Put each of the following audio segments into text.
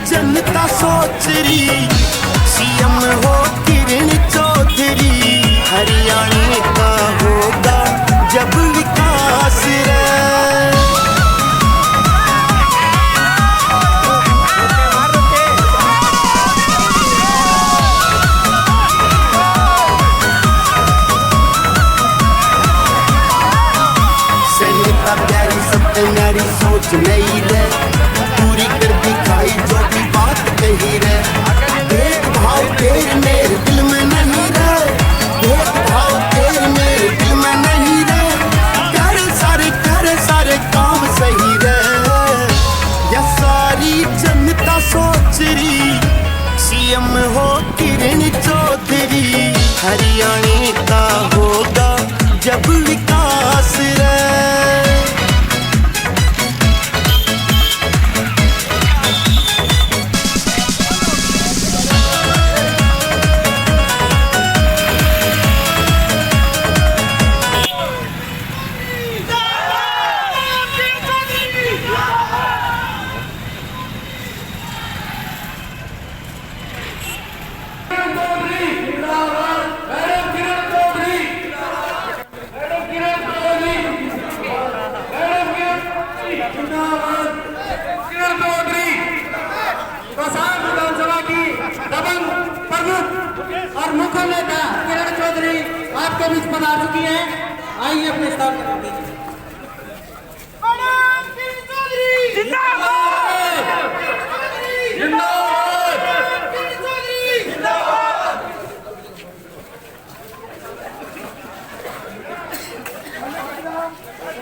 जनता सोच रही सीएम हो किरण चौधरी, हरियाणा का होगा जब विकास रे। सैनिकता प्यारी सबसे न्यारी सोच नहीं रे, पूरी कर दिखाई जो भी बात कही रे। भेदभाव तेरे मेरे दिल में नहीं रे, भेदभाव तेरे मेरे दिल में नहीं रे। कर सारे काम सही रे। ये सारी जनता सोच रही सीएम हो किरण चौधरी, हरियाणा का होगा जब विकास रे। और मुख्य नेता किरण चौधरी आपके बीच पधार चुकी हैं। आइए अपने स्थान पर रख दीजिए।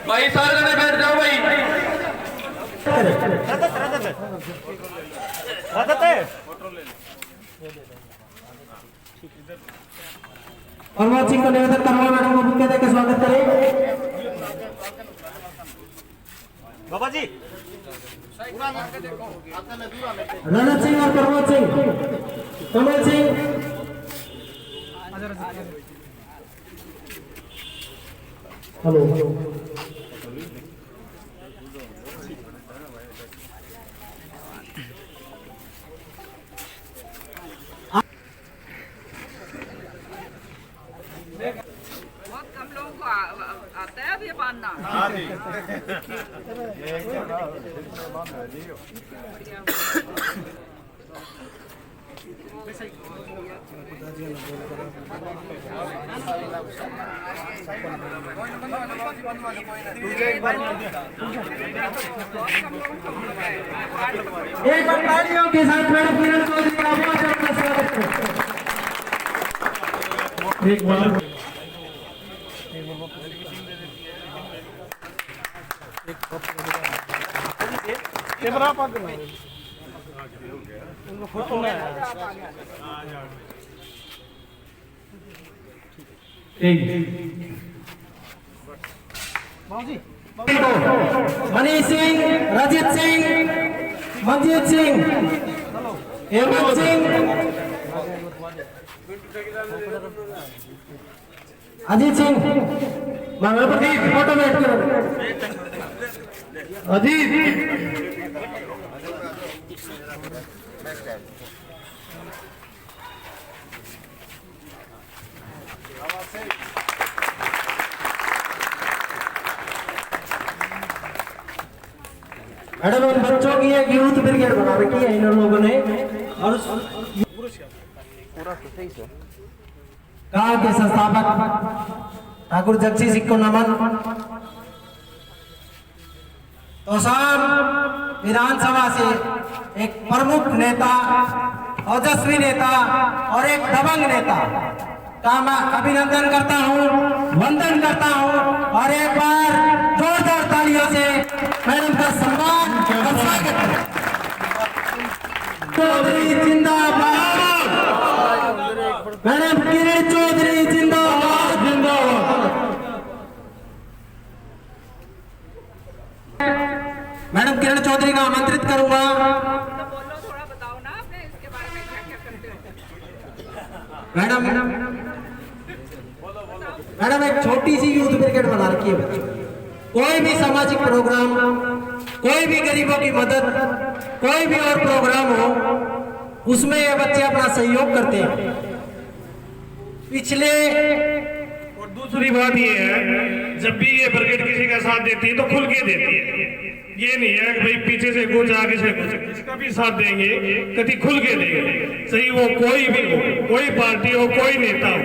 भाई सारे जने बैठ जाओ भाई। मनमोहन सिंह को निवेदन करूंगा मैडम को बुके देकर स्वागत करें। बाबा जी रणजीत सिंह और प्रमोद सिंह, कमल सिंह, हेलो बहुत कम लोगों को आता है अब ये बांधना। एक बार तालियों के साथ मैडम किरण चौधरी का बहुत बहुत स्वागत करें। एक बार कैमरा पकड़ उनको फोटो में मनीष सिंह, रजित सिंह, मंजीत सिंह, हेमंत सिंह, अजीत सिंह, मंगल प्रदीप फोटो में अजीत मैडम इन बच्चों की एक यूथ ब्रिगेड बना रखी है इन लोगों ने। और कहा के संस्थापक ठाकुर जगजी सिंह को नमन। तो साहब विधानसभा से एक प्रमुख नेता, ओजस्वी नेता और एक दबंग नेता का मैं अभिनंदन करता हूं, वंदन करता हूं और एक बार जोरदार तालियों से मैडम का सम्मान और स्वागत करें। चौधरी जिंदाबाद, मैडम किरण चौधरी जिंदाबाद, जिंदाबाद। मैडम किरण चौधरी का आमंत्रित करूंगा। तो बोलो, थोड़ा बताओ ना आपने इसके बारे में क्या क्या करते हो। मैडम एक छोटी सी यूथ ब्रिगेड बना रखी है बच्चों। कोई भी सामाजिक प्रोग्राम, कोई भी गरीबों की मदद, कोई भी और प्रोग्राम हो उसमें ये बच्चे अपना सहयोग करते हैं। पिछले और दूसरी बात ये है, जब भी ये ब्रिगेड किसी का साथ देती है तो खुल के देती है। ये नहीं है कि भाई पीछे से कुछ आगे से कुछ, किसका भी साथ देंगे कभी खुल के देंगे, चाहे वो कोई भी हो, कोई पार्टी हो, कोई नेता हो।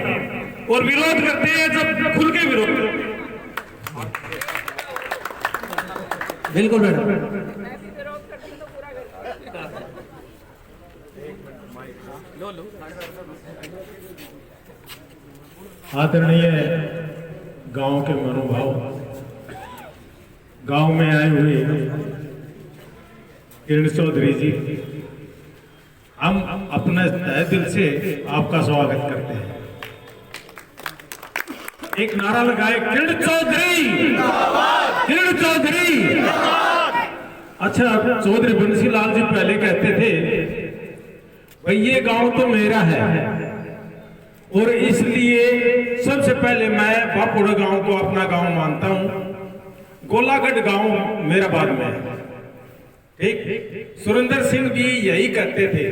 और विरोध करते हैं जब खुल के विरोध करते हैं। बिल्कुल मैडम। मैं भी विरोध करती हूँ तो पूरा करती हूँ। आदरणीय गांव के मनोभाव, गांव में आए हुए किरण चौधरी जी, हम अपने तहे दिल से आपका स्वागत करते हैं। एक नारा लगाए, किरण चौधरी, किरण चौधरी। अच्छा, चौधरी बंसीलाल जी पहले कहते थे भाई ये गांव तो मेरा है, और इसलिए सबसे पहले मैं बापुड़ा गांव को अपना गांव मानता हूं। गोलागढ़ गांव मेरा बाद में है, ठीक। सुरेंद्र सिंह भी यही कहते थे।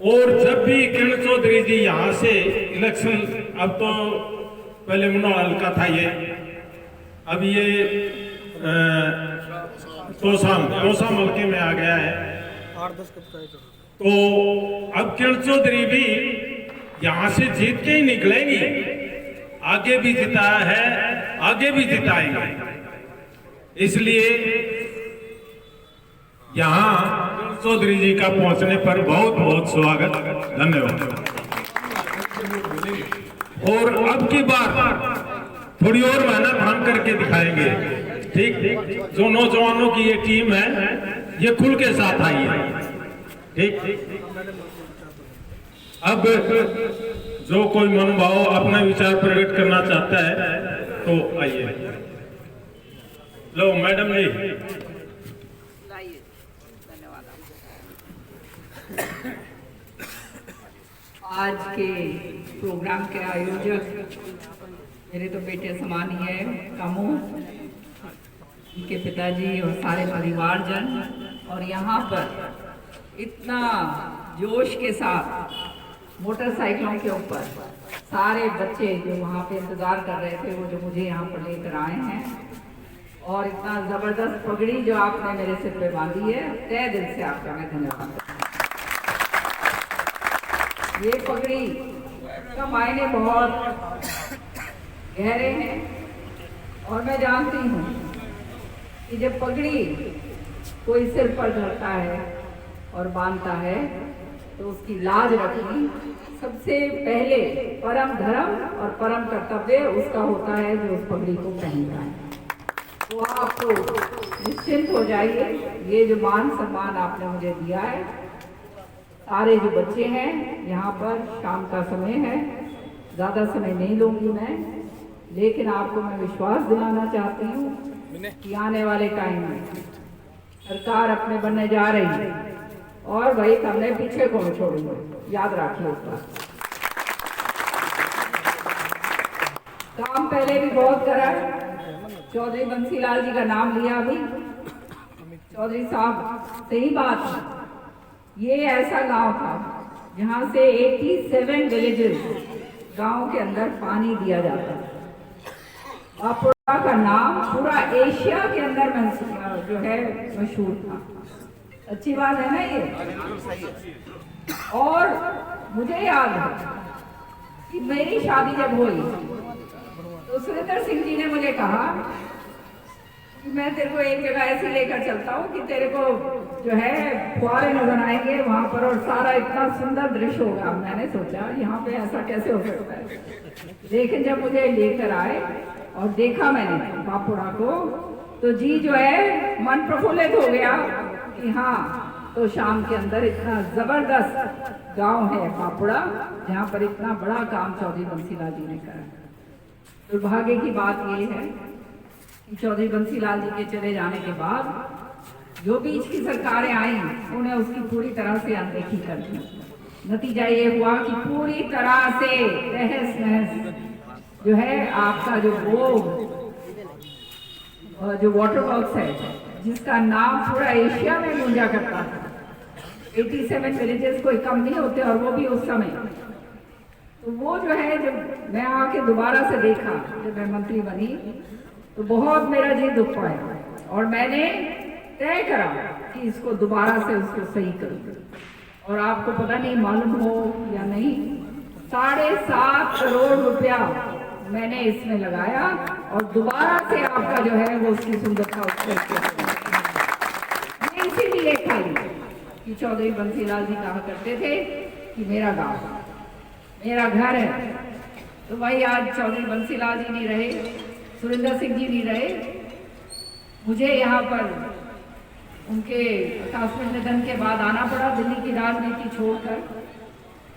और जब भी किरण चौधरी जी यहाँ से इलेक्शन, अब तो पहले मुन्ना हल्का था ये, अब ये तोसाम हल्के में आ गया है। तो अब किरण चौधरी भी यहाँ से जीत के ही निकलेंगी, आगे भी जिताया है, आगे भी जिताएंगे। इसलिए यहाँ चौधरी जी का पहुंचने पर बहुत बहुत स्वागत, धन्यवाद। और अब की बार थोड़ी और मेहनत हम करके दिखाएंगे, ठीक। जो नौजवानों की ये टीम है ये खुल के साथ आई है, ठीक। अब जो कोई मनोभाव अपना विचार प्रकट करना चाहता है तो आइए। लो मैडम जी। लाइए, धन्यवाद। आज के प्रोग्राम के आयोजक मेरे तो बेटे समान ही है, कामू, उनके पिताजी और सारे परिवारजन, और यहाँ पर इतना जोश के साथ मोटरसाइकिलों के ऊपर सारे बच्चे जो वहाँ पे इंतजार कर रहे थे, वो जो मुझे यहाँ पर लेकर आए हैं, और इतना जबरदस्त पगड़ी जो आपने मेरे सिर पे बांधी है, तहे दिल से आपका मैं धन्यवाद। ये पगड़ी का मायने बहुत गहरे हैं, और मैं जानती हूँ कि जब पगड़ी कोई सिर पर धरता है और बांधता है तो उसकी लाज रखनी सबसे पहले परम धर्म और परम कर्तव्य उसका होता है जो उस पगड़ी को पहनता है। तो आपको निश्चिंत हो जाइए, ये जो मान सम्मान आपने मुझे दिया है, सारे जो बच्चे हैं यहाँ पर, शाम का समय है, ज़्यादा समय नहीं लूँगी मैं, लेकिन आपको मैं विश्वास दिलाना चाहती हूँ कि आने वाले टाइम में सरकार अपने बनने जा रही है, और भाई हमने पीछे कौन छोड़ेंगे, याद रखिए उसका। काम पहले भी बहुत करा, चौधरी बंसीलाल जी का नाम लिया अभी, चौधरी साहब, सही बात है, ये ऐसा गांव था जहां से 87 विलेजेस गांव के अंदर पानी दिया जाता है। बापुड़ा का नाम पूरा एशिया के अंदर जो है मशहूर था। अच्छी बात है ना ये। और मुझे याद है कि मेरी शादी जब हुई तो सुरेंद्र सिंह जी ने मुझे कहा कि मैं तेरे को एक जगह ऐसे लेकर चलता हूँ कि तेरे को जो है फुहारे नजर आएंगे वहां पर, और सारा इतना सुंदर दृश्य होगा। मैंने सोचा यहाँ पे ऐसा कैसे हो सकता है, लेकिन जब मुझे लेकर आए और देखा मैंने बापुड़ा को, तो जी जो है मन प्रफुल्लित हो गया कि हाँ, तो शाम के अंदर इतना जबरदस्त गांव है बापुड़ा, जहाँ पर इतना बड़ा काम चौधरी बंसीलाल जी ने करा। दुर्भाग्य की बात ये है कि चौधरी बंसीलाल जी के चले जाने के बाद जो बीच की सरकारें आई उन्हें उसकी पूरी तरह से अनदेखी कर दी। नतीजा ये हुआ कि पूरी तरह से तहस नहस जो है आपका जो वो जो वाटर वर्क्स है, जिसका नाम पूरा एशिया में गूंजा करता था। 87 विलेजेस कोई कम नहीं होते, और वो भी उस समय। तो वो जो है, जब मैं आके दोबारा से देखा, जब मैं मंत्री बनी, तो बहुत मेरा जी दुख पाया, और मैंने तय करा कि इसको दोबारा से उसको सही करूँ। और आपको पता नहीं मालूम हो या नहीं, 7.5 करोड़ रुपया मैंने इसमें लगाया, और दोबारा से आपका जो है वो उसकी सुंदरता इसीलिए खाई कि चौधरी बंसीलाल जी कहा करते थे कि मेरा गांव मेरा घर है। तो भाई आज चौधरी बंसीलाल जी नहीं रहे, सुरेंद्र सिंह जी नहीं रहे, मुझे यहाँ पर उनके आकस्मिक निधन के बाद आना पड़ा दिल्ली की राजनीति छोड़कर।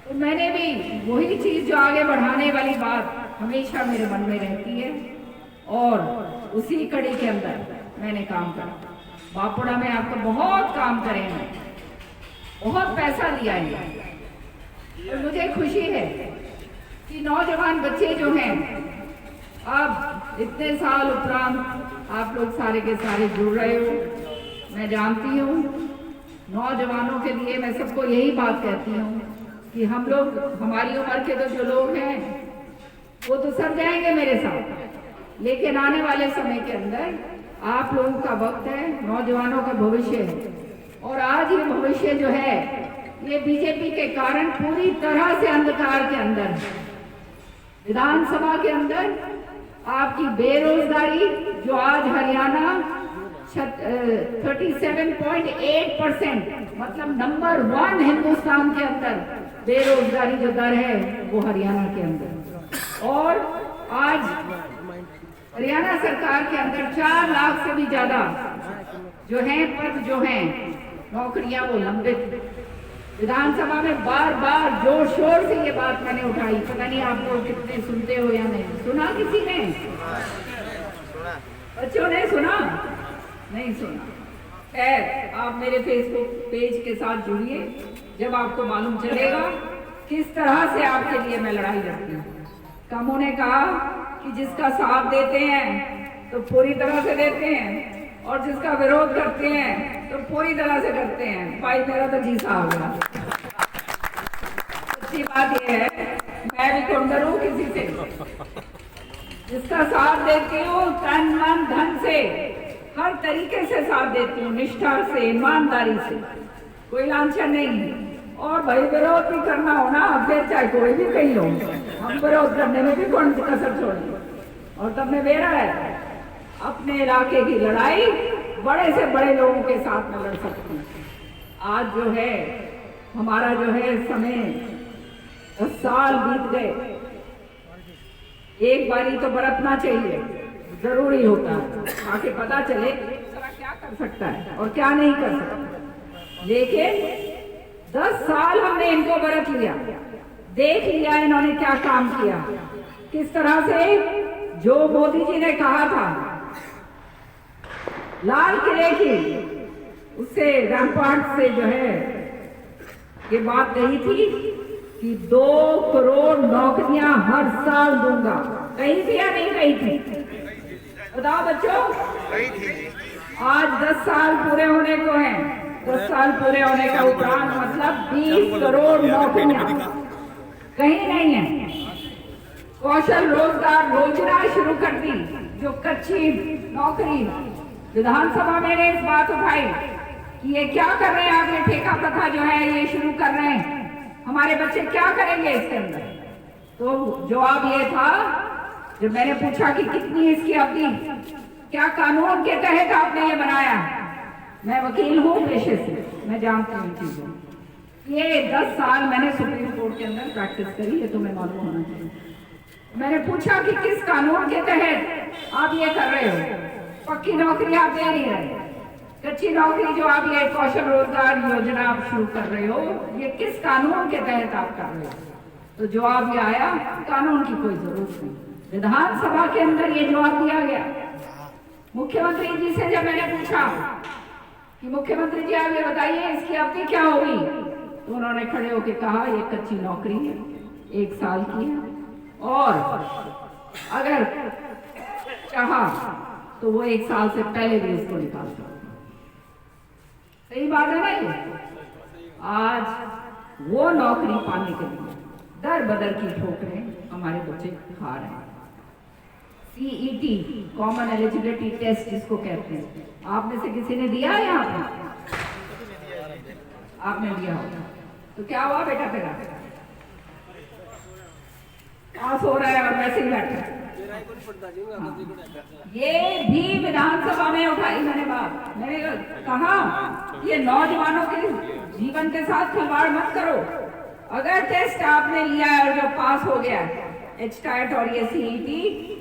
तो मैंने भी वही चीज़ जो आगे बढ़ाने वाली बात हमेशा मेरे मन में रहती है, और उसी कड़ी के अंदर मैंने काम करा। बापुड़ा में आपको बहुत काम करे हैं, बहुत पैसा लिया है, और मुझे खुशी है कि नौजवान बच्चे जो हैं, अब इतने साल उपरांत आप लोग सारे के सारे जुड़ रहे हो। मैं जानती हूँ नौजवानों के लिए मैं सबको यही बात कहती हूँ कि हम लोग, हमारी उम्र के तो जो लोग हैं वो तो सब जाएंगे मेरे साथ, लेकिन आने वाले समय के अंदर आप लोगों का वक्त है, नौजवानों का भविष्य है। और आज ये भविष्य जो है ये बीजेपी के कारण पूरी तरह से अंधकार के अंदर है। विधानसभा के अंदर आपकी बेरोजगारी जो आज हरियाणा 37.8%, मतलब नंबर 1 हिंदुस्तान के अंदर बेरोजगारी जो दर है वो हरियाणा के अंदर। और आज हरियाणा सरकार के अंदर 4 लाख से भी ज्यादा जो है पद जो हैं नौकरियां वो लंबित। विधानसभा में बार बार जोर शोर से ये बात मैंने उठाई, पता नहीं आप लोग कितने सुनते हो या नहीं। सुना किसी ने? बच्चों ने सुना? नहीं सुना। खैर, आप मेरे फेसबुक पेज के साथ जुड़िए, जब आपको मालूम चलेगा किस तरह से आपके लिए मैं लड़ाई लड़ती हूँ। कामों ने कहा कि जिसका साथ देते हैं तो पूरी तरह से देते हैं, और जिसका विरोध करते हैं तो पूरी तरह से करते हैं। भाई मेरा तो जीसा हो गया। अच्छी बात यह है, मैं भी कौन डरूं किसी से। जिसका साथ देती हूँ तन मन धन से, हर तरीके से साथ देती हूँ, निष्ठा से, ईमानदारी से, कोई लांछन नहीं। और भाई विरोध भी करना हो ना, फिर चाहे कोई भी कहीं हो, हम विरोध करने में भी कौन सी कसर छोड़ी। और तब में मेरा है अपने इलाके की लड़ाई बड़े से बड़े लोगों के साथ में लड़ सकती हूँ। आज जो है हमारा जो है समय 10 साल बीत गए, एक बारी तो बरतना चाहिए, जरूरी होता है, ताकि पता चले क्या कर सकता है और क्या नहीं कर सकता। लेकिन 10 साल हमने इनको बरत लिया, देख लिया इन्होंने क्या काम किया, किस तरह से जो मोदी जी ने कहा था लाल किले की, उससे रैम्पार्ट से जो है ये बात कही थी कि 2 करोड़ नौकरियां हर साल दूंगा। कही थी या नहीं कही थी? बताओ बच्चों। आज 10 साल पूरे होने को हैं, 10 साल पूरे होने का उपरांत मतलब 20 करोड़ नौकरियां कहीं नहीं है। कौशल रोजगार योजना शुरू कर दी, जो कच्ची नौकरी। विधानसभा में ने इस बात उठाई कि ये क्या कर रहे हैं, आपने ठेका प्रथा जो है ये शुरू कर रहे हैं, हमारे बच्चे क्या करेंगे इसके अंदर। तो जवाब ये था, जब मैंने पूछा कि कितनी इसकी अवधि, क्या कानून के तहत आपने ये बनाया। मैं वकील हूँ पेशे से, मैं जानती हूँ चीजों। ये 10 साल मैंने सुप्रीम कोर्ट के अंदर प्रैक्टिस करी, ये तुम्हें मालूम होना चाहिए। मैंने पूछा कि किस कानून के तहत आप ये कर रहे हो। पक्की नौकरी आप दे नहीं रहे, कच्ची नौकरी जो आप ये कौशल रोजगार योजना आप शुरू कर रहे हो, ये किस कानून के तहत आप कर रहे हो। तो जवाब ये आया, कानून की कोई जरूरत नहीं। विधानसभा के अंदर ये जवाब दिया गया। मुख्यमंत्री जी से जब मैंने पूछा कि मुख्यमंत्री जी आप ये बताइए इसकी अवधि क्या होगी, तो उन्होंने खड़े होकर कहा ये कच्ची नौकरी है, 1 साल की है, और अगर चाहा तो वो 1 साल से पहले भी उसको निकाल सकते। सही बात है ना ये? आज वो नौकरी पाने के लिए दर बदर की ठोकरें हमारे बच्चे खा रहे हैं। CET कॉमन एलिजिबिलिटी टेस्ट जिसको कहते हैं, आप में से किसी ने दिया है यहाँ पे? आपने दिया होगा, तो क्या हुआ बेटा तेरा? पास हो रहा है और वैसे ही बैठा है। ये भी विधानसभा में उठाई मैंने बात। मैंने कहा ये नौजवानों के जीवन के साथ खिलवाड़ मत करो। अगर टेस्ट आपने लिया है और जो पास हो गया HTET और ये CET,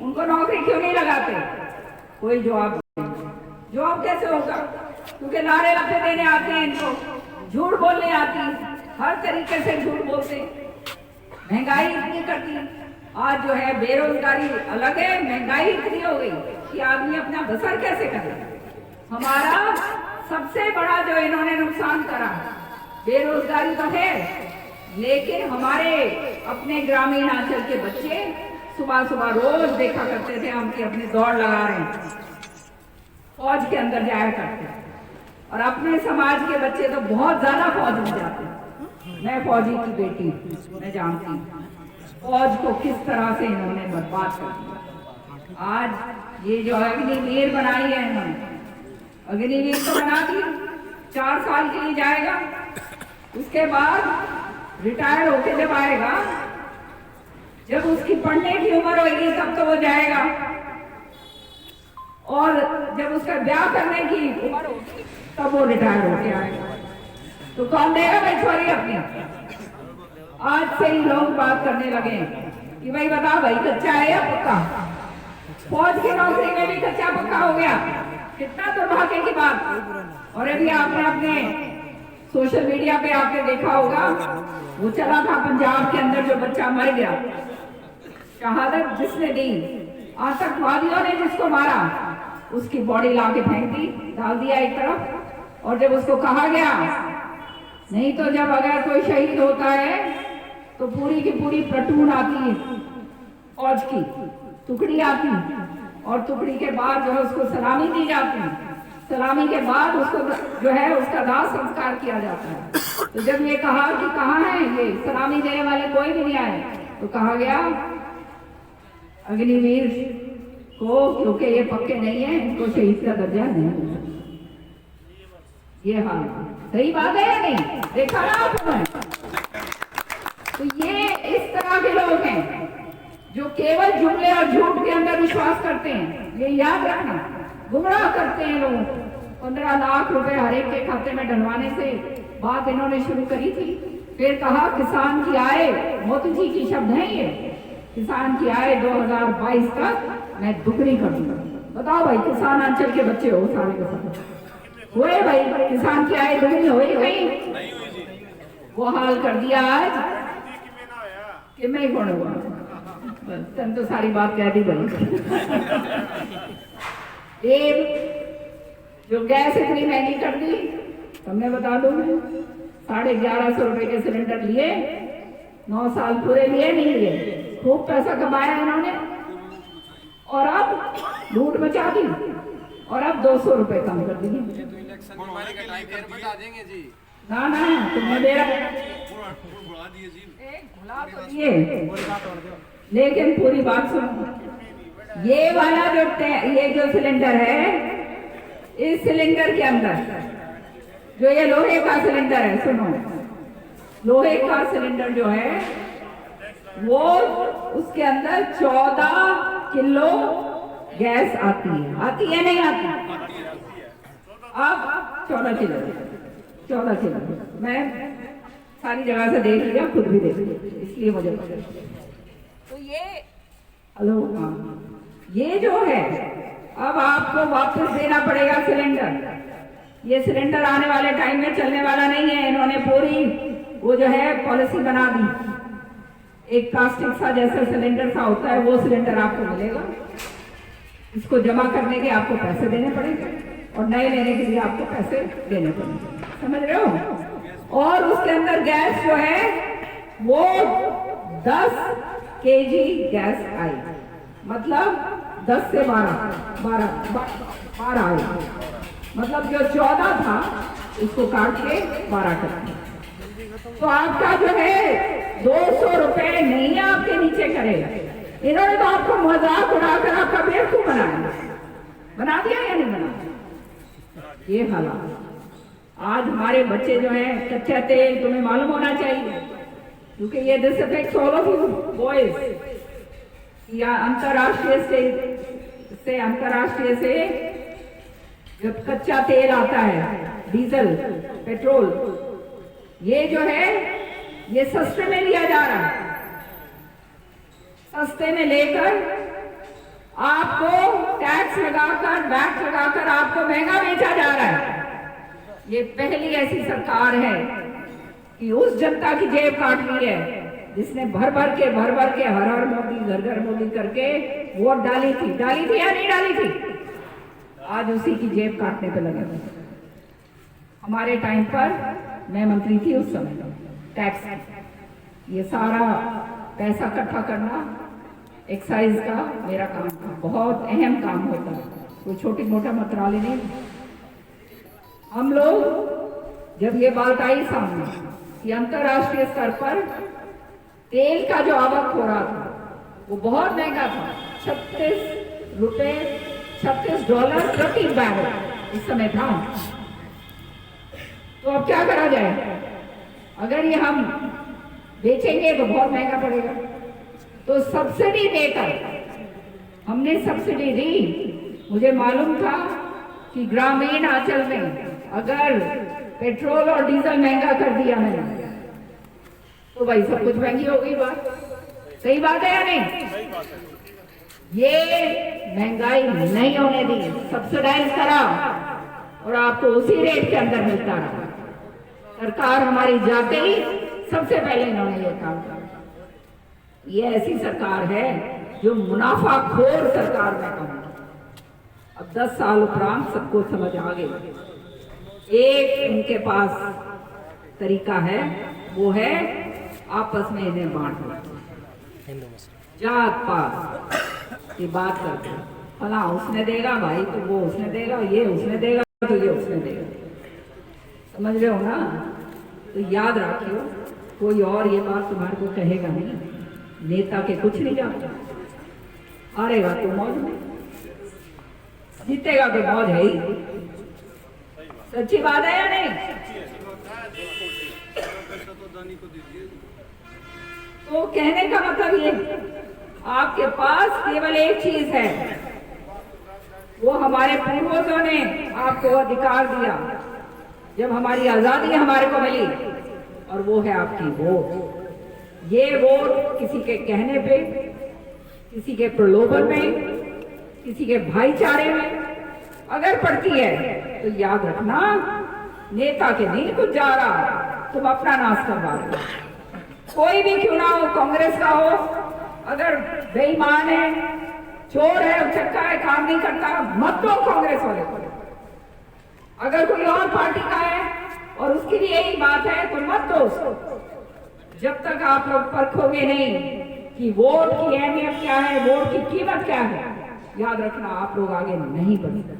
उनको नौकरी क्यों नहीं लगाते? कोई जवाब कैसे होगा? क्योंकि नारे लफे देने आते हैं इनको, झूठ बोलने आती, हर तरीके से झूठ बोलते, महंगाई इतनी करती। आज जो है बेरोजगारी अलग है, महंगाई इतनी हो गई कि आदमी अपना बसर कैसे करे। हमारा सबसे बड़ा जो इन्होंने नुकसान करा, बेरोजगारी तो है, लेकिन हमारे अपने ग्रामीण अंचल के बच्चे सुबह सुबह रोज देखा करते थे हम कि अपनी दौड़ लगा रहे हैं, फौज के अंदर जाया करते हैं। और अपने समाज के बच्चे तो बहुत ज्यादा फौज में जाते हैं। मैं फौजी की बेटी, मैं जानती हूँ फौज को किस तरह से इन्होंने बर्बाद कर दिया। आज ये जो अग्निवीर बनाई है इन्होंने, अग्निवीर तो बना दी, 4 साल के लिए जाएगा, उसके बाद रिटायर होके जब आएगा, जब उसकी पढ़ने की उम्र होगी तब तो वो जाएगा, और जब उसका ब्याह करने की उम्र होगी तब वो रिटायर होके आएगा। तो कौन देगा बेचवारी अपनी? आज से ही लोग बात करने लगे कि भाई बता भाई कच्चा है या पक्का? फौज की नौकरी में भी कच्चा पक्का हो गया। कितना दुर्भाग्य की बात। और अभी आपने अपने सोशल मीडिया पे आपने देखा होगा, वो चला था पंजाब के अंदर जो बच्चा मर गया, शहादत जिसने दी, आतंकवादियों ने जिसको मारा, उसकी बॉडी ला के फेंक दी, डाल दिया एक तरफ। और जब उसको कहा गया नहीं तो जब अगर कोई शहीद होता है तो पूरी की पूरी प्लेटून आती है, फौज की टुकड़ी आती, और टुकड़ी के बाद जो है उसको सलामी दी जाती है, सलामी के बाद उसको जो है उसका दाह संस्कार किया जाता है। तो जब ये कहा कि कहाँ है ये सलामी देने वाले, कोई भी नहीं आए, तो कहा गया अग्निवीर को, क्योंकि ये पक्के नहीं है, इनको शहीद का दर्जा नहीं। ये हाल सही बात है या नहीं? देखा ना आपने? तो ये इस तरह के लोग हैं जो केवल जुमले और झूठ के अंदर विश्वास करते हैं। ये याद रखना, गुमराह करते हैं लोगों को। 15 लाख रुपए हर एक के खाते में डलवाने से बात इन्होंने शुरू करी थी। फिर कहा किसान की आय, मोदी जी की शब्द है ये, किसान की आय 2022 तक मैं दुगनी कर दूंगा। बताओ भाई, किसान अंचल के बच्चे हो सारे के सारे, हुए भाई किसान की आय दुगनी हुई भाई? वो हाल कर दिया आज कि मैं कौन हुआ, तुम तो सारी बात कह दी भाई। जो गैस इतनी महंगी कर दी, तुमने बता दो, 1150 रुपए के सिलेंडर लिए, 9 साल पूरे लिए नहीं लिए, खूब पैसा कमाया इन्होंने, और अब लूट मचा दी, और अब 200 रुपए कम कर दिए। ना ना तुमने दे लेकिन पूरी बात सुनो। ये वाला जो सिलेंडर है, इस सिलेंडर के अंदर जो ये लोहे का सिलेंडर है, सुनो, लोहे का सिलेंडर जो है वो उसके अंदर 14 किलो गैस आती है नहीं आती? अब 14 किलो मैं सारी जगह से देख लिया, खुद भी देख लिया, इसलिए मुझे पता। तो ये हेलो, ये जो है अब आपको वापस देना पड़ेगा सिलेंडर। ये सिलेंडर आने वाले टाइम में चलने वाला नहीं है। इन्होंने पूरी वो जो है पॉलिसी बना दी। एक प्लास्टिक सा जैसा सिलेंडर सा होता है, वो सिलेंडर आपको मिलेगा, इसको जमा करने के आपको पैसे देने पड़ेंगे, और नए लेने के लिए आपको पैसे देने पड़ेंगे, समझ रहे हो? और उसके अंदर गैस जो है वो 10 kg गैस आई, मतलब 10 से 12 आए, मतलब जो 14 था उसको काट के 12 कर दिया। तो आपका जो है 200 रुपए नहीं आपके नीचे करेगा। इन्होंने तो आपको मजाक उड़ाकर आपका बेवकूफ बना दिया या नहीं बना? ये हालात। आज हमारे बच्चे जो हैं, कच्चा तेल तुम्हें मालूम होना चाहिए, क्योंकि ये this affects all of you boys. या अंतरराष्ट्रीय से जब कच्चा तेल आता है, डीजल, पेट्रोल, ये जो है ये सस्ते में लिया जा रहा है। सस्ते में लेकर आपको टैक्स लगाकर, वैट लगाकर आपको महंगा बेचा जा रहा है। ये पहली ऐसी सरकार है कि उस जनता की जेब काट ली है जिसने भर भर के हर हर मोदी, घर घर मोदी करके वोट डाली थी या नहीं डाली थी? आज उसी की जेब काटने पे लगे हुए। हमारे टाइम पर मैं मंत्री थी उस समय, टैक्स, ये सारा पैसा इकट्ठा करना एक्साइज का मेरा काम था, बहुत अहम काम होता है, कोई छोटी मोटा मंत्रालय नहीं। हम लोग जब ये बात आई सामने कि अंतरराष्ट्रीय स्तर पर तेल का जो आवक हो रहा था वो बहुत महंगा था, $36 प्रति बैरल इस समय था। तो अब क्या करा जाए? अगर ये हम बेचेंगे तो बहुत महंगा पड़ेगा। तो सब्सिडी देकर हमने सब्सिडी दी। मुझे मालूम था कि ग्रामीण अंचल में अगर पेट्रोल और डीजल महंगा कर दिया मैंने तो भाई सब कुछ महंगी हो गई। बात सही बात है या नहीं? ये महंगाई नहीं होने दी, सब्सिडाइज करा और आपको उसी रेट के अंदर मिलता रहा। सरकार हमारी जाते ही सबसे पहले इन्होंने ये काम किया। ये ऐसी सरकार है जो मुनाफाखोर सरकार में कहूंगा। अब 10 साल उपरांत सबको समझ आ गई। एक इनके पास तरीका है, वो है आपस में इन्हें बांट दो, जात पात की बात करते, फला उसने देगा भाई तो वो उसने देगा, ये उसने देगा तो ये उसने देगा। समझ रहे हो ना? तो याद रखियो, कोई और ये बात तुम्हारे को कहेगा नहीं। नेता के कुछ नहीं जाता, हारेगा तो मौज में, जीतेगा तो मौज है ही। सच्ची बात है या नहीं? तो कहने का मतलब ये, आपके पास केवल एक चीज है, वो हमारे पूर्वजों ने आपको अधिकार दिया जब हमारी आजादी हमारे को मिली, और वो है आपकी वोट। ये वोट किसी के कहने पे, किसी के प्रलोभन में, किसी के भाईचारे में अगर पड़ती है तो याद रखना, नेता के नहीं कुछ जा रहा, तुम अपना नाश करवा रहे हो। कोई भी क्यों ना हो, कांग्रेस का हो, अगर बेईमान है, चोर है, उचक्का है, काम नहीं करता, मत दो कांग्रेस वाले को। अगर कोई और पार्टी का है और उसकी भी यही बात है तो मत दो उसको, जब तक आप लोग परखोगे नहीं कि वोट की अहमियत क्या है, वोट की कीमत क्या है। याद रखना, आप लोग आगे नहीं बढ़ सकते।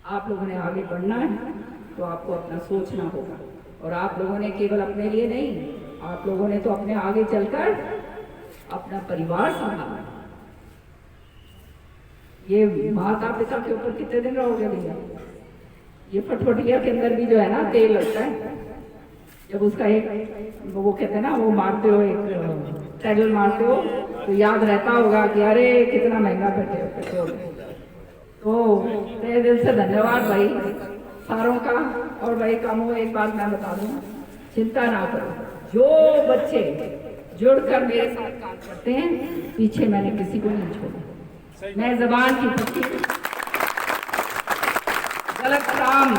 आप लोगों ने आगे बढ़ना है तो आपको अपना सोचना होगा, और आप लोगों ने केवल अपने लिए नहीं, आप लोगों ने तो अपने आगे चलकर अपना परिवार संभालना। ये माता पिता के ऊपर कितने दिन रहोगे भैया? ये फटफटिया के अंदर भी जो है ना तेल लगता है, जब उसका एक वो कहते हैं ना, वो मारते हो, एक टैगल मारते हो तो याद रहता होगा कि अरे कितना महंगा पेट्रोल। तो तहे दिल से धन्यवाद भाई सारों का। और भाई कामों, एक बात मैं बता दूं, चिंता ना करो, जो बच्चे जुड़कर मेरे साथ काम करते हैं, पीछे मैंने किसी को नहीं छोड़ा। मैं जबान की पक्की, गलत काम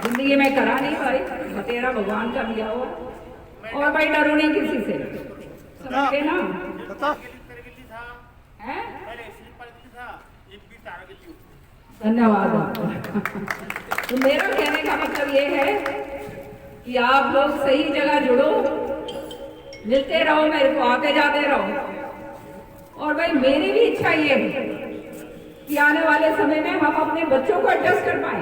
जिंदगी में करा नहीं भाई, बतेरा भगवान का दिया हुआ। और भाई डरो नहीं किसी से, समझे ना? है? धन्यवाद आपका। तो मेरा कहने का मतलब ये है कि आप लोग सही जगह जुड़ो, मिलते रहो, मेरे को आते जाते रहो, और भाई मेरी भी इच्छा ये है कि आने वाले समय में हम अपने बच्चों को एडजस्ट कर पाए।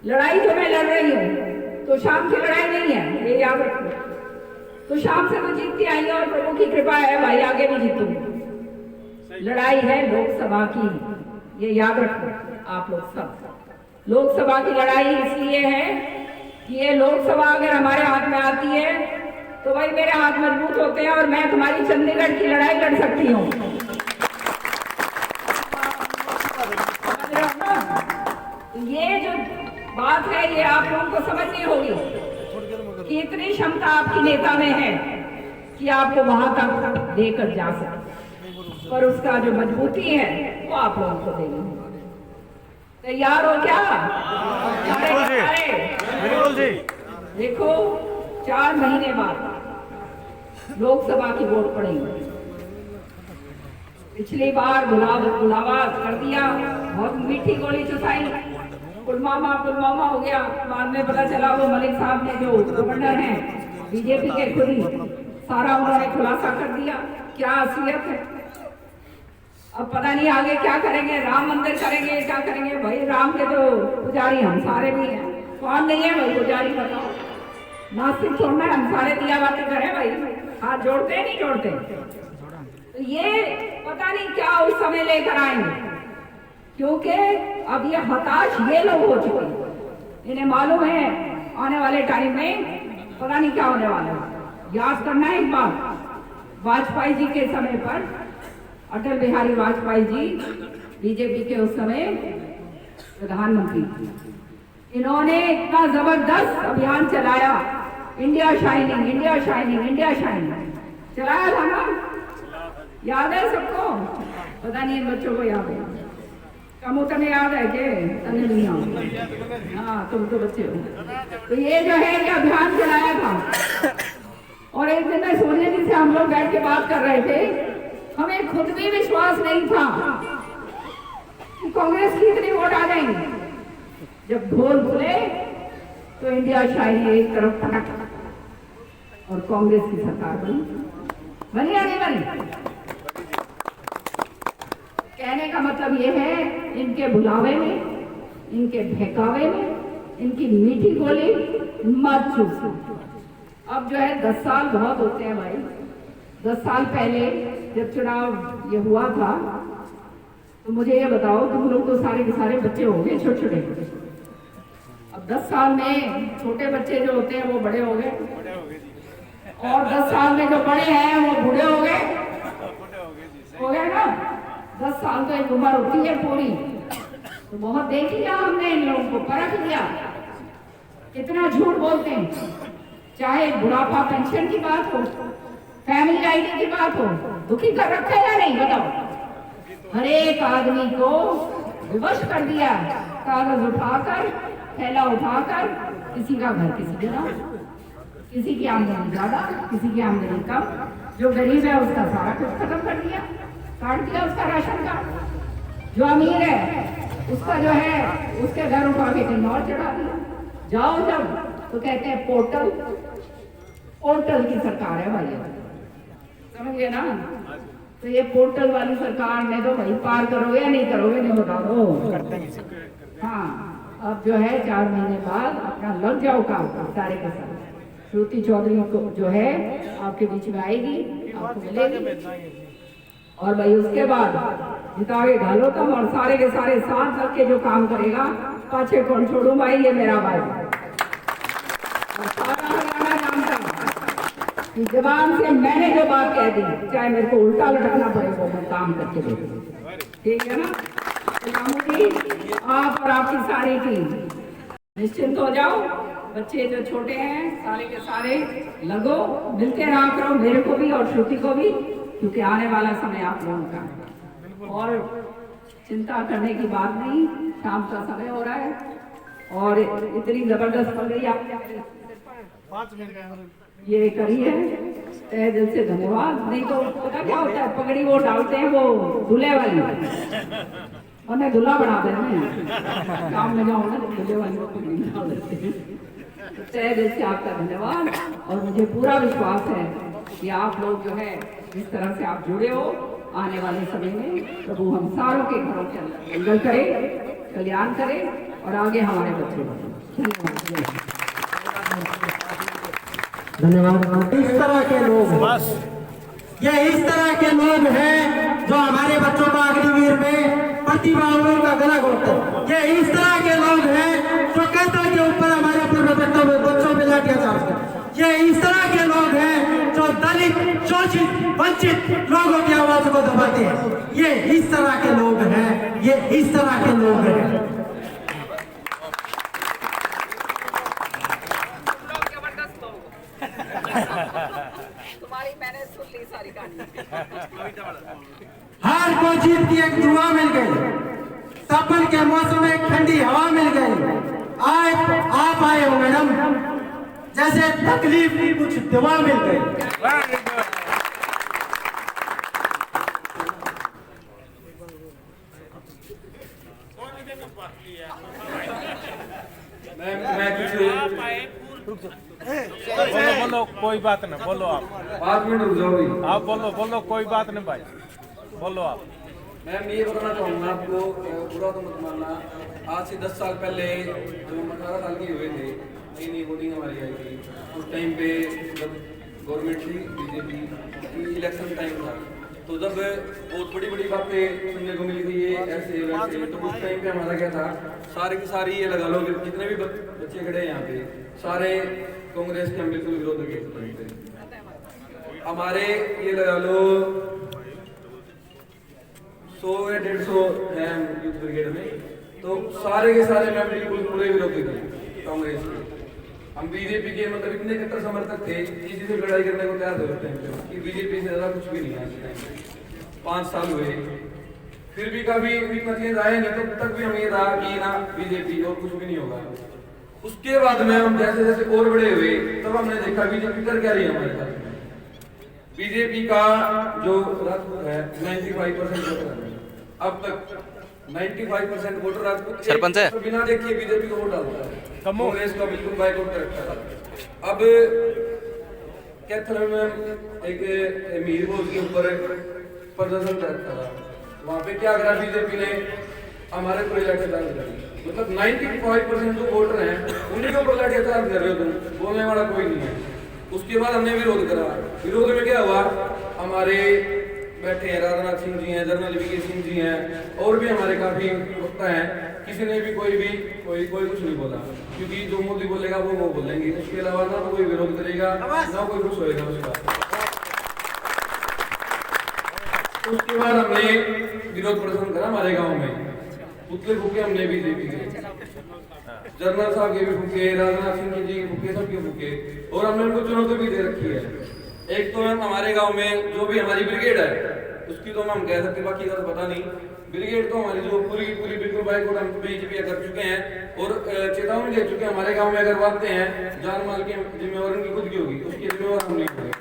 लड़ाई जो मैं लड़ रही हूँ तो शाम की लड़ाई नहीं है, ये याद रखो। तो शाम से तो जीतती आई और प्रभु की कृपा है भाई, आगे भी जीतूंगी। लड़ाई है लोकसभा की, ये याद रखो आप लोग सब। लोकसभा की लड़ाई इसलिए है कि ये लोकसभा अगर हमारे हाथ में आती है तो भाई मेरे हाथ मजबूत होते हैं और मैं तुम्हारी चंडीगढ़ की लड़ाई लड़ सकती हूँ। ये जो बात है ये आप लोगों को समझनी होगी कि इतनी क्षमता आपकी नेता में है कि आपको वहां तक लेकर जा सकते, पर उसका जो मजबूती है वो आप लोगों को देनी होगी। तैयार हो क्या? बिल्कुल जी। देखो 4 महीने बाद लोकसभा की वोट पड़ेगी। पिछली बार बुलावा कर दिया, बहुत मीठी गोली चुसाई, पुलवामा हो गया। बाद में पता चला वो मलिक साहब ने जो गवर्नर हैं बीजेपी के, खुद ही सारा उन्होंने खुलासा कर दिया क्या असलियत है। अब पता नहीं आगे क्या करेंगे, राम मंदिर करेंगे, क्या करेंगे। भाई राम के तो पुजारी हम सारे भी हैं, कौन नहीं है भाई पुजारी बताओ। नास्तिक छोड़ना है, हम सारे दिया बातें करें भाई, हाथ जोड़ते नहीं जोड़ते। तो ये पता नहीं क्या उस समय लेकर आएंगे, क्योंकि अब ये हताश ये लोग हो चुके हैं। इन्हें मालूम है आने वाले टाइम में पता नहीं क्या होने वाला है। याद करना है एक बात, वाजपेयी जी के समय पर, अटल बिहारी वाजपेयी जी बीजेपी के उस समय प्रधानमंत्री, इन्होंने इतना जबरदस्त अभियान चलाया, India shining India shining India shining चलाया था ना, याद है सबको? पता नहीं इन बच्चों को याद है, कम उतने याद है कि तने नहीं? हाँ तुम तो बच्चे हो। तो ये जो है ये अभियान चलाया था। और एक दिन में सोनिया जी से हम लोग बैठ के बात कर रहे थे, हमें खुद भी विश्वास नहीं था कि कांग्रेस की इतनी वोट आ जाएंगी। जब ढोल खुले तो इंडिया शाही एक तरफ पटक और कांग्रेस की सरकार बनी या नहीं बनी? कहने का मतलब ये है, इनके बुलावे में, इनके बहकावे में, इनकी मीठी गोली मत चूसो। अब जो है 10 साल बहुत होते हैं भाई। 10 साल पहले जब चुनाव ये हुआ था तो मुझे ये बताओ, तुम लोग तो सारे के सारे बच्चे हो गए छोटे छोटे। अब 10 साल में छोटे बच्चे जो होते हैं वो बड़े हो गए, और 10 साल में जो बड़े हैं वो बूढ़े हो गए ना। 10 साल तो एक उम्र होती है पूरी। तो बहुत देख लिया हमने, इन लोगों को परख लिया कितना झूठ बोलते हैं। चाहे बुढ़ापा पेंशन की बात हो, फैमिली आईडी की बात हो, दुखी कर रखा है या नहीं बताओ? हर एक आदमी को विवश कर दिया, कागज उठाकर, थैला उठाकर, किसी का घर किसी के नाम, किसी की आमदनी ज्यादा, किसी की आमदनी कम। जो गरीब है उसका सारा कुछ खत्म कर दिया, काट दिया उसका राशन कार्ड। जो अमीर है उसका जो है उसके घर उठा के कहीं और चढ़ा दिया। जाओ जब तो कहते हैं पोर्टल की सरकार है भाई, समझिए ना। तो ये पोर्टल वाली सरकार ने तो भाई पार करोगे या नहीं करोगे, नहीं बता दो। हाँ अब जो है 4 महीने बाद अपना लग जाओ काम सारे के साथ। श्रुति चौधरी को जो है आपके बीच में आएगी, आपको मिलेगी, और भाई उसके बाद जिता के ढालो तुम, और सारे के सारे साथ लग के जो काम करेगा पाछे कौन छोड़ू भाई, ये मेरा भाई। और सारा हरियाणा जानता कि जबान से मैंने जो बात कह दी, चाहे मेरे को उल्टा लटकना पड़े वो मैं काम करके देखूंगा, ठीक है ना? जी आप और आपकी सारी टीम निश्चिंत हो जाओ। बच्चे जो छोटे हैं सारे के सारे लगो, मिलते रहा करो, मेरे को भी और श्रुति को भी, क्योंकि आने वाला समय आप लोगों का है। और चिंता करने की बात नहीं, शाम का समय हो रहा है और इतनी जबरदस्त पगड़ी आपने 5 मिनट ये करी है, तहे दिल से धन्यवाद। नहीं तो पता क्या होता है, पगड़ी वो डालते हैं वो दूल्हे वाली, उन्हें दूल्हा बना देना काम में जाओ ना, दूल्हे वाली को पगड़ी डाल देते हैं। तहे दिल से आपका धन्यवाद। और मुझे पूरा विश्वास है कि आप लोग जो है जिस तरह से आप जुड़े हो, आने वाले समय में प्रभु हम सारों के घरों के अंदर मंगल करे, कल्याण करे और आगे हमारे बच्चे बढ़े। धन्यवाद। इस तरह के लोग बस ये इस तरह के लोग हैं जो हमारे बच्चों को अग्निवीर में प्रतिभाओं का गला घोटते हैं। ये इस तरह के लोग हैं जो कर्तव्य के ऊपर हमारे पूर्व बच्चों पे लाठियाचार्ज करते। ये इस तरह के लोग हैं जो दलित, शोषित, वंचित लोगों की आवाज को दबाते हैं। ये इस तरह के लोग हैं, ये इस तरह के लोग हैं। तुम्हारी मैंने सुन ली सारी कहानी। हार को जीत की एक दुआ मिल गई, सपन के मौसम में एक ठंडी हवा मिल गई। आप आए हो मैडम, जैसे तकलीफ की कुछ दवा मिल गई। बोलो कोई बात नहीं, बोलो आप 5 मिनट रुक जाओ भाई। आप बोलो कोई बात नहीं भाई, बोलो आप। मैम ये बताना चाहूँगा आपको, बुरा तो मत मानना, आज से 10 साल पहले जब हम 18 साल के हुए थे, नई नई वोटिंग हमारी आई थी, उस टाइम पे जब गवर्नमेंट थी बीजेपी, इलेक्शन टाइम था, तो जब बहुत बड़ी बड़ी बातें सुनने को मिली थी ये ऐसे वैसे, तो उस टाइम पे हमारा क्या था, सारी की सारी ये लगा लो कि जितने भी बच्चे खड़े हैं यहाँ पे सारे कांग्रेस के हम बिल्कुल विरोध के। हमारे ये लगा लो 100 या 150 है यूथ ब्रिगेड में, तो सारे के सारे मैं बिल्कुल पूरे विरोधी थे कांग्रेस के। हम बीजेपी के मतलब इतने कट्टर समर्थक थे, किसी से लड़ाई करने को तैयार थे उस टाइम पे, कि बीजेपी से ज्यादा कुछ भी नहीं है। 5 साल हुए फिर भी कभी इतना चेंज आया नहीं, तो तब तक भी हम ये रहा कि ना बीजेपी और कुछ भी नहीं होगा। उसके बाद में हम जैसे जैसे और बड़े हुए तब हमने देखा बीजेपी कर क्या रही है हमारे साथ। बीजेपी का जो राजपूत है 95% वोटर है, अब तक 95% वोटर राजपूत सरपंच है, तो बिना देखिए बीजेपी को वोट डालता है, कांग्रेस का बिल्कुल बाइकआउट कर रखा है। अब कैथल में एक मीर बोल के ऊपर प्रदर्शन कर रखा था, वहाँ पे क्या करा बीजेपी ने, हमारे को लाठीचार्ज करी। मतलब 95% जो वोटर हैं उन्हीं के ऊपर लाठीचार्ज कर रहे हो तुम, बोलने वाला कोई नहीं है। उसके बाद हमने विरोध करा। विरोध में क्या हुआ, हमारे बैठे हैं राजनाथ सिंह जी हैं, जनरल वीके सिंह जी हैं, और भी हमारे काफी वक्ता हैं, किसी ने भी कोई कुछ नहीं बोला, क्योंकि जो मोदी बोलेगा वो बोलेंगे। उसके अलावा ना कोई विरोध करेगा ना कोई कुछ होएगा उसका। उसके बाद हमने विरोध प्रदर्शन करा हमारे गांव में, पुतले फूके हमने बीजेपी के, जनरल साहब के भी फूके, राजनाथ सिंह जी के फूके, सबके फूके, और हमने उनको चुनौती भी दे रखी है। एक तो मैम हमारे गांव में जो भी हमारी ब्रिगेड है उसकी तो हम कह सकते, बाकी का तो पता नहीं। ब्रिगेड तो हमारी जो पूरी बिल्कुल बाइकआउट हम बीजेपी कर चुके हैं और चेतावनी दे चुके हैं, हमारे गाँव में अगर बातें हैं जान माल की जिम्मेवारी उनकी खुद की होगी, उसकी जिम्मेवार हम नहीं होंगे।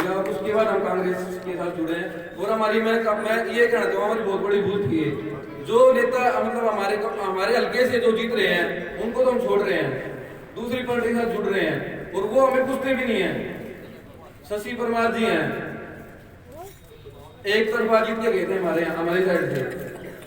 और उसके बाद हम कांग्रेस के साथ जुड़े हैं। और हमारी मैं ये कहना चाहूँगा, हमारी बहुत बड़ी भूल थी जो नेता मतलब हमारे हल्के से जो जीत रहे हैं उनको तो हम छोड़ रहे हैं, दूसरी पार्टी के साथ जुड़ रहे हैं, और वो हमें पूछते भी नहीं है। शशि परमार जी हैं, एक तरफा जीत के गए थे हमारी साइड से,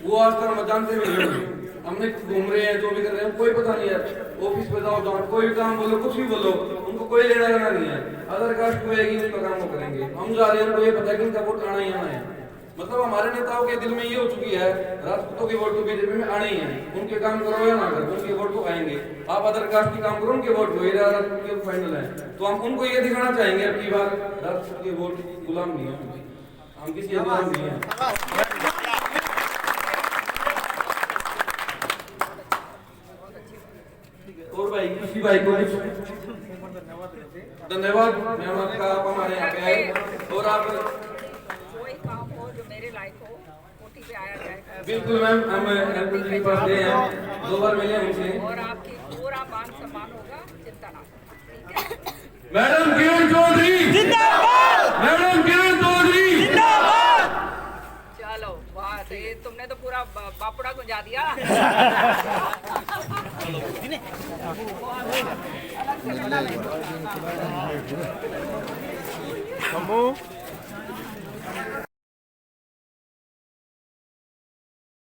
वो आज तक हम जानते भी नहीं। हमने घूम रहे हैं, जो भी कर रहे हैं, कोई पता नहीं है। ऑफिस पे जाओ कोई भी काम बोलो, कुछ भी बोलो, उनको कोई लेना देना नहीं है। अदर कास्ट होएगी उसका काम वो करेंगे, हम जा रहे हैं, उनको ये पता है कि उनका वोट आना ही आना है। मतलब हमारे नेताओं के दिल में ये हो चुकी है, राजपूतों के वोट तो बीजेपी में आने ही है, उनके काम करो या ना करो, उनके वोट तो आएंगे। आप अदर कास्ट की काम करो, उनके वोट लो, राजपूत के फाइनल है। तो हम उनको ये दिखाना चाहेंगे अब की बार राजपूत के वोट गुलाम नहीं है, हम किसी गुलाम नहीं है। और भाई किसी भाई को धन्यवाद मैम आपका, आप हमारे यहाँ पे आए और आप कोई काम हो जो मेरे लायक हो, कोठी पे आया जाए। बिल्कुल मैम, हम एमपी जी के पास गए हैं, 2 बार मिले हमसे, और आपकी पूरा मान सम्मान होगा, चिंता ना करो। मैडम किरण चौधरी जिंदाबाद, मैडम किरण चौधरी जिंदाबाद। चलो वाह, तुमने तो पूरा बापड़ा गुंजा दिया। अलग से लड़ना नहीं।